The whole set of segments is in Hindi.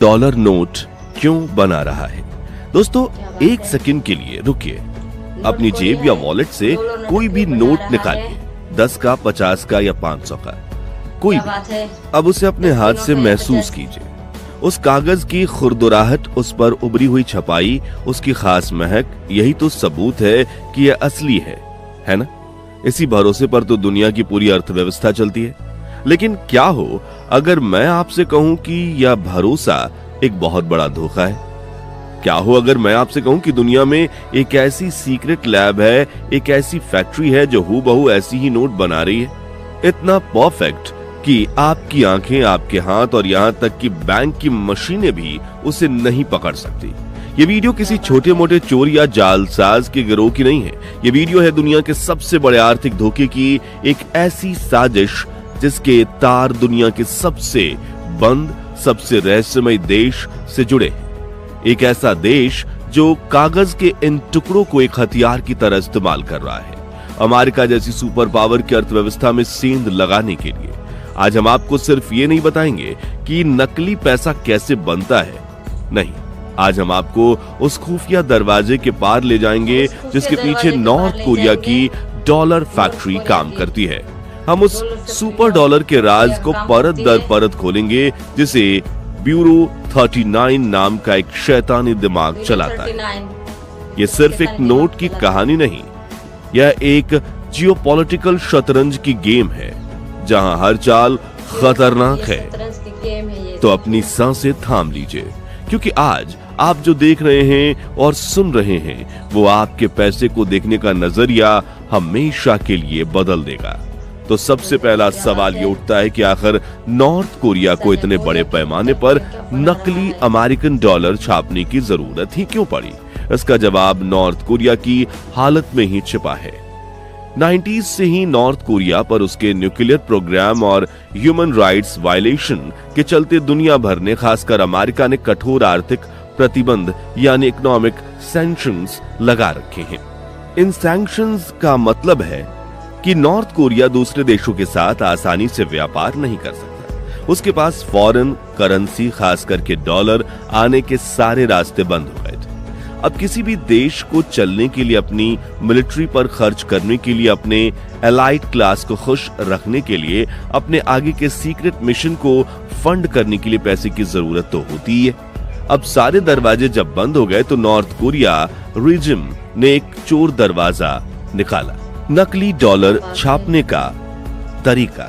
डॉलर नोट क्यों बना रहा है? दोस्तों, एक सेकंड के लिए रुकिए। अपनी जेब या वॉलेट से कोई भी नोट निकालिए, 10 का, 50 का या 500 का, कोई भी। अब उसे अपने हाथ से महसूस कीजिए। उस कागज की खुरदुराहट, उस पर उभरी हुई छपाई, उसकी खास महक, यही तो सबूत है कि यह असली है ना? इसी भरोसे पर तो दुनिया की पूरी अर्थव्यवस्था चलती है। लेकिन क्या हो अगर मैं आपसे कहूं कि यह भरोसा एक बहुत बड़ा धोखा है? क्या हो अगर मैं आपसे कहूं कि दुनिया में एक ऐसी सीक्रेट लैब है, एक ऐसी फैक्ट्री है जो हूबहू ऐसी ही नोट बना रही है, इतना परफेक्ट कि आपकी आंखें, आपके हाथ और यहां तक कि बैंक की मशीनें भी उसे नहीं पकड़ सकती। ये वीडियो किसी छोटे मोटे चोर या जालसाज के गिरोह की नहीं है। ये वीडियो है दुनिया के सबसे बड़े आर्थिक धोखे की एक ऐसी साजिश जिसके तार दुनिया के सबसे बंद, सबसे रहस्यमय देश से जुड़े हैं। एक ऐसा देश जो कागज के इन टुकड़ों को एक हथियार की तरह इस्तेमाल कर रहा है, अमेरिका जैसी सुपर पावर की अर्थव्यवस्था में सेंध लगाने के लिए। आज हम आपको सिर्फ ये नहीं बताएंगे कि नकली पैसा कैसे बनता है, नहीं, आज हम आपको उस खुफिया दरवाजे के पार ले जाएंगे जिसके पीछे नॉर्थ कोरिया की डॉलर फैक्ट्री काम करती है। हम उस सुपर डॉलर के राज को परत दर परत खोलेंगे जिसे ब्यूरो 39 नाम का एक शैतानी दिमाग चलाता है। ये सिर्फ एक नोट की कहानी नहीं, यह एक जियोपॉलिटिकल शतरंज की गेम है जहां हर चाल खतरनाक है। तो अपनी सांसें थाम लीजिए, क्योंकि आज आप जो देख रहे हैं और सुन रहे हैं वो आपके पैसे को देखने का नजरिया हमेशा के लिए बदल देगा। तो सबसे पहला सवाल ये उठता है कि आखिर नॉर्थ कोरिया को इतने बड़े पैमाने पर नकली अमेरिकन डॉलर छापने की जरूरत ही क्यों पड़ी? इसका जवाब नॉर्थ कोरिया की हालत में ही छिपा है। 90s से ही नॉर्थ कोरिया पर उसके न्यूक्लियर प्रोग्राम और ह्यूमन राइट्स वायलेशन के चलते दुनिया भर ने, खासकर अमेरिका ने, कठोर आर्थिक प्रतिबंध यानी इकोनॉमिक सैंक्शंस लगा रखे हैं। इन सैंक्शंस का मतलब है कि नॉर्थ कोरिया दूसरे देशों के साथ आसानी से व्यापार नहीं कर सकता। उसके पास फॉरेन करेंसी, खास करके डॉलर, आने के सारे रास्ते बंद हो गए थे। अब किसी भी देश को चलने के लिए, अपनी मिलिट्री पर खर्च करने के लिए, अपने एलाइट क्लास को खुश रखने के लिए, अपने आगे के सीक्रेट मिशन को फंड करने के लिए पैसे की जरूरत तो होती ही है। अब सारे दरवाजे जब बंद हो गए तो नॉर्थ कोरिया रिजिम ने एक चोर दरवाजा निकाला, नकली डॉलर छापने का तरीका।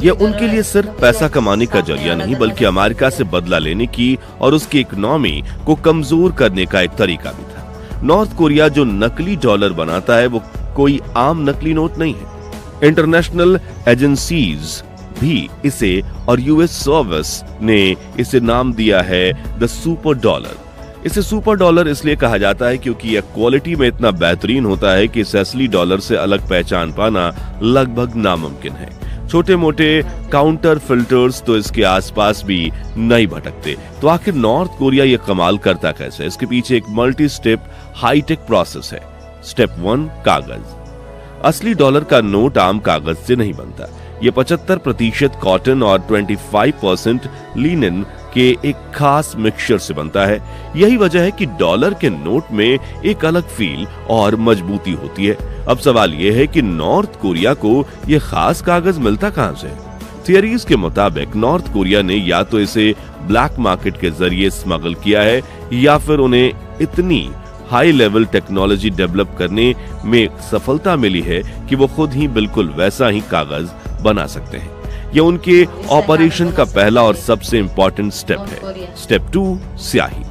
यह उनके लिए सिर्फ पैसा कमाने का जरिया नहीं, बल्कि अमेरिका से बदला लेने की और उसकी इकोनॉमी को कमजोर करने का एक तरीका भी था। नॉर्थ कोरिया जो नकली डॉलर बनाता है वो कोई आम नकली नोट नहीं है। इंटरनेशनल एजेंसीज भी इसे, और यूएस सर्विस ने इसे नाम दिया है द सुपर डॉलर। इसे सुपर डॉलर इसलिए कहा जाता है क्योंकि यह क्वालिटी में इतना बेहतरीन होता है कि इसे असली डॉलर से अलग पहचान पाना लगभग नामुमकिन है। छोटे मोटे काउंटर फिल्टर्स तो इसके आसपास भी नहीं भटकते। तो आखिर नॉर्थ कोरिया ये कमाल करता कैसे? इसके पीछे एक मल्टी स्टेप हाईटेक प्रोसेस है। स्टेप 1, कागज। असली डॉलर का नोट आम कागज से नहीं बनता। ये 75% कॉटन और 25% लिनन के एक खास मिक्सचर से बनता है। यही वजह है कि डॉलर के नोट में एक अलग फील और मजबूती होती है। अब सवाल यह है कि नॉर्थ कोरिया को यह खास कागज मिलता कहां से? थियरीज के मुताबिक नॉर्थ कोरिया ने या तो इसे ब्लैक मार्केट के जरिए स्मगल किया है, या फिर उन्हें इतनी हाई लेवल टेक्नोलॉजी डेवलप करने में सफलता मिली है कि वो खुद ही बिल्कुल वैसा ही कागज बना सकते हैं। यह उनके ऑपरेशन का पहला और सबसे इंपॉर्टेंट स्टेप है। स्टेप 2, स्याही।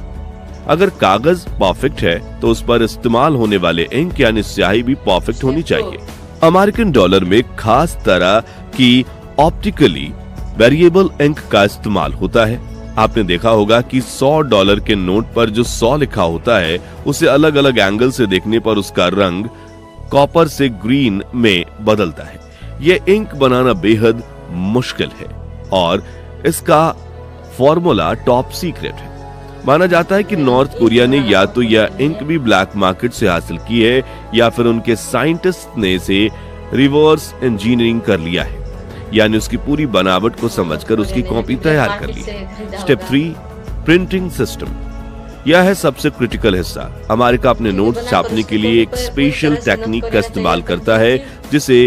अगर कागज परफेक्ट है तो उस पर इस्तेमाल होने वाले इंक यानी स्याही भी परफेक्ट होनी चाहिए। अमेरिकन डॉलर में खास तरह की ऑप्टिकली वेरिएबल इंक का इस्तेमाल होता है। आपने देखा होगा कि $100 के नोट पर जो 100 लिखा होता है, उसे अलग अलग एंगल से देखने पर उसका रंग कॉपर से ग्रीन में बदलता है। यह इंक बनाना बेहद मुश्किल है और इसका फॉर्मूला टॉप सीक्रेट है। माना जाता है कि नॉर्थ कोरिया ने या तो यह इंक भी ब्लैक मार्केट से हासिल की है, या फिर उनके साइंटिस्ट ने इसे रिवर्स इंजीनियरिंग कर लिया है, यानी उसकी पूरी बनावट को समझकर उसकी कॉपी तैयार कर ली। स्टेप 3, प्रिंटिंग सिस्टम, यह है सबसे क्रिटिकल हिस्सा। अमेरिका अपने नोट्स छापने के लिए एक स्पेशल टेक्निक का इस्तेमाल करता है जिसे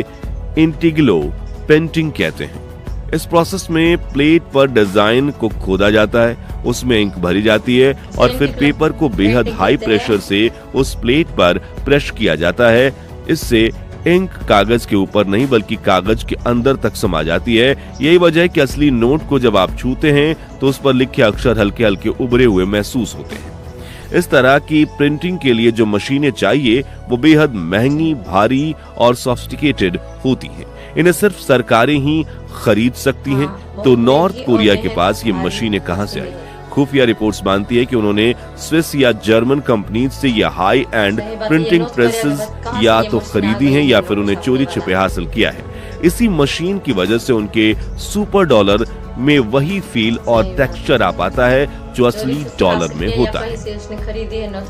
इंटीग्लो प्रिंटिंग कहते हैं। इस प्रोसेस में प्लेट पर डिजाइन को खोदा जाता है, उसमें इंक भरी जाती है और फिर पेपर को बेहद हाई प्रेशर से उस प्लेट पर प्रेस किया जाता है। इससे इंक कागज के ऊपर नहीं बल्कि कागज के अंदर तक समा जाती है। यही वजह है कि असली नोट को जब आप छूते हैं तो उस पर लिखे अक्षर हल्के हल्के उभरे हुए महसूस होते हैं। इस तरह की प्रिंटिंग के लिए जो मशीनें चाहिए वो बेहद महंगी, भारी और सोफिस्टिकेटेड होती हैं। इन्हें सिर्फ सरकारें ही खरीद सकती हैं। तो नॉर्थ कोरिया के पास ये मशीनें कहां से आई? खुफिया रिपोर्ट्स मानती है कि उन्होंने स्विस या जर्मन कंपनी से ये हाई एंड प्रिंटिंग प्रेसेस या तो खरीदी हैं या फिर उन्हें चोरी छिपे हासिल किया है। इसी मशीन की वजह से उनके सुपर डॉलर में वही फील और टेक्सचर आ पाता है जो असली डॉलर में होता है।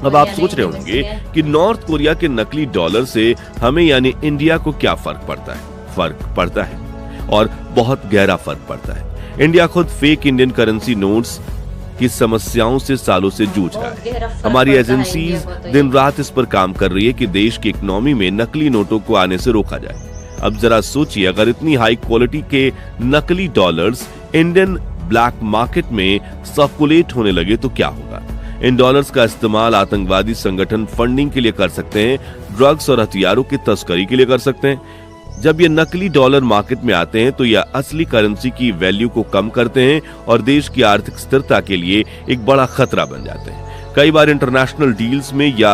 अब आप सोच रहे होंगे कि नॉर्थ कोरिया के नकली डॉलर से हमें यानी इंडिया को क्या फर्क पड़ता है? फर्क पड़ता है और बहुत गहरा फर्क पड़ता है। इंडिया खुद फेक इंडियन करेंसी नोट्स की समस्याओं से सालों से जूझ रहा है। हमारी एजेंसीज दिन रात इस पर काम कर रही है कि देश की इकोनॉमी में नकली नोटों को आने से रोका जाए। अब जरा सोचिए, अगर इतनी हाई क्वालिटी के नकली डॉलर्स इंडियन ब्लैक मार्केट में सर्कुलेट होने लगे तो क्या होगा? इन डॉलर्स का इस्तेमाल आतंकवादी संगठन फंडिंग के लिए कर सकते हैं, ड्रग्स और हथियारों की तस्करी के लिए कर सकते हैं। जब ये नकली डॉलर मार्केट में आते हैं तो यह असली करेंसी की वैल्यू को कम करते हैं और देश की आर्थिक स्थिरता के लिए एक बड़ा खतरा बन जाते हैं। कई बार इंटरनेशनल डील्स में या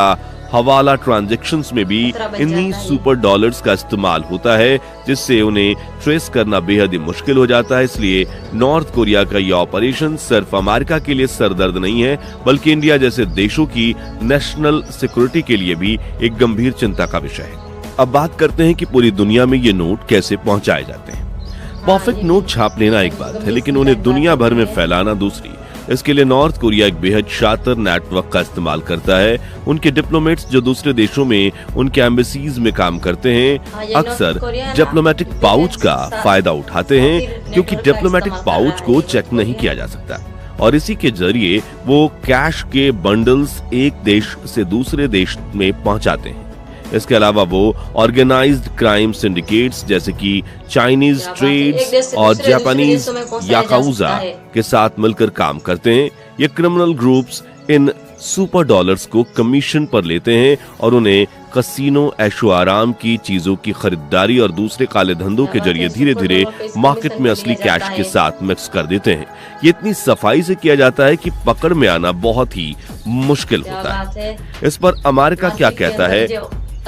हवाला ट्रांजैक्शंस में भी इन्हीं सुपर डॉलर्स का इस्तेमाल होता है, जिससे उन्हें ट्रेस करना बेहद ही मुश्किल हो जाता है। इसलिए नॉर्थ कोरिया का यह ऑपरेशन सिर्फ अमेरिका के लिए सरदर्द नहीं है बल्कि इंडिया जैसे देशों की नेशनल सिक्योरिटी के लिए भी एक गंभीर चिंता का विषय है। अब बात करते हैं कि पूरी दुनिया में ये नोट कैसे पहुंचाए जाते हैं। परफेक्ट नोट छाप लेना एक बात है, लेकिन उन्हें दुनिया भर में फैलाना दूसरी। इसके लिए नॉर्थ कोरिया एक बेहद शातिर नेटवर्क का इस्तेमाल करता है। उनके डिप्लोमेट्स जो दूसरे देशों में उनके एम्बेसीज में काम करते हैं अक्सर डिप्लोमेटिक पाउच का फायदा उठाते हैं, क्योंकि डिप्लोमेटिक पाउच को चेक नहीं किया जा सकता और इसी के जरिए वो कैश के बंडल्स एक देश से दूसरे देश में पहुंचाते हैं। इसके अलावा वो ऑर्गेनाइज्ड क्राइम सिंडिकेट्स जैसे कि चाइनीज ट्रेड्स और जापानीज याकाउजा के साथ मिलकर काम करते हैं। ये criminal groups in super dollars को कमीशन पर लेते हैं और उन्हें कसीनो, ऐशो आराम की चीजों की खरीदारी और दूसरे काले धंधों के जरिए धीरे धीरे मार्केट में असली कैश के साथ मिक्स कर देते हैं। ये इतनी सफाई से किया जाता है कि पकड़ में आना बहुत ही मुश्किल होता है। इस पर अमेरिका क्या कहता है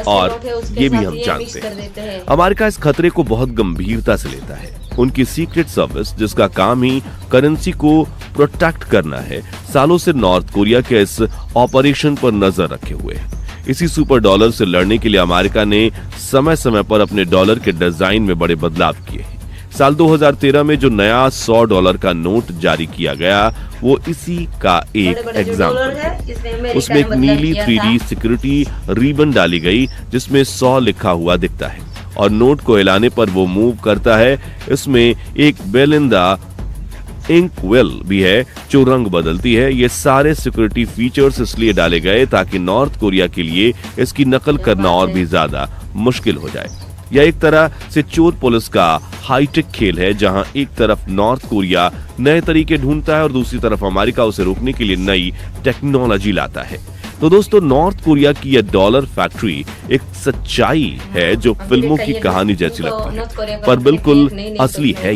और ये भी हम जानते हैं। अमेरिका इस खतरे को बहुत गंभीरता से लेता है। उनकी सीक्रेट सर्विस, जिसका काम ही करेंसी को प्रोटेक्ट करना है, सालों से नॉर्थ कोरिया के इस ऑपरेशन पर नजर रखे हुए है। इसी सुपर डॉलर से लड़ने के लिए अमेरिका ने समय समय पर अपने डॉलर के डिजाइन में बड़े बदलाव किए हैं। साल 2013 में जो नया $100 का नोट जारी किया गया वो इसी का एक एग्जाम्पल है। उसमें एक नीली 3D सिक्योरिटी रिबन डाली गई जिसमें 100 लिखा हुआ दिखता है और नोट को हिलाने पर वो मूव करता है। इसमें एक बेलिंदा इंक वेल भी है जो रंग बदलती है। ये सारे सिक्योरिटी फीचर्स इसलिए डाले गए ताकि नॉर्थ कोरिया के लिए इसकी नकल करना और भी ज्यादा मुश्किल हो जाए। यह एक तरह से चोर पुलिस का हाईटेक खेल है, जहां एक तरफ नॉर्थ कोरिया नए तरीके ढूंढता है और दूसरी तरफ अमेरिका उसे रोकने के लिए नई टेक्नोलॉजी लाता है। तो दोस्तों, नॉर्थ कोरिया की यह डॉलर फैक्ट्री एक सच्चाई है जो फिल्मों की कहानी जैसी लगती है, पर बिल्कुल असली है।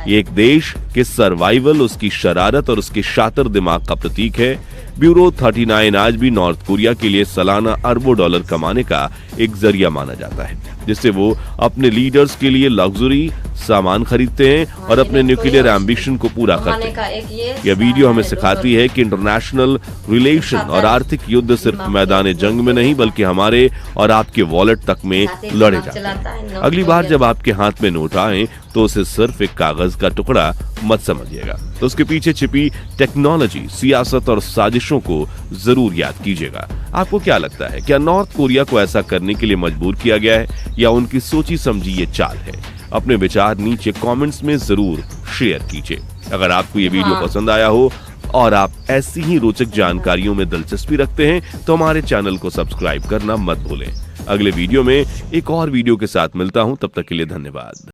ये एक देश के सर्वाइवल, उसकी शरारत और उसके शातिर दिमाग का प्रतीक है। ब्यूरो 39 आज भी नॉर्थ कोरिया के लिए सालाना अरबों डॉलर कमाने का एक जरिया माना जाता है, जिससे वो अपने लीडर्स के लिए लग्जरी सामान खरीदते हैं और अपने न्यूक्लियर एम्बिशन को पूरा करते हैं। यह वीडियो हमें सिखाती है कि इंटरनेशनल रिलेशन और आर्थिक युद्ध सिर्फ मैदान जंग में नहीं बल्कि हमारे और आपके वॉलेट तक में लड़े जाते हैं। अगली बार जब आपके हाथ में नोट आए तो उसे सिर्फ एक कागज का टुकड़ा मत समझिएगा, तो उसके पीछे छिपी टेक्नोलॉजी, सियासत और साजिशों को जरूर याद कीजिएगा। आपको क्या लगता है, क्या नॉर्थ कोरिया को ऐसा करने के लिए मजबूर किया गया है या उनकी सोची समझी ये चाल है? अपने विचार नीचे कमेंट्स में जरूर शेयर कीजिए। अगर आपको ये वीडियो पसंद आया हो और आप ऐसी ही रोचक जानकारियों में दिलचस्पी रखते हैं तो हमारे चैनल को सब्सक्राइब करना मत भूलें। अगले वीडियो में एक और वीडियो के साथ मिलता हूं, तब तक के लिए धन्यवाद।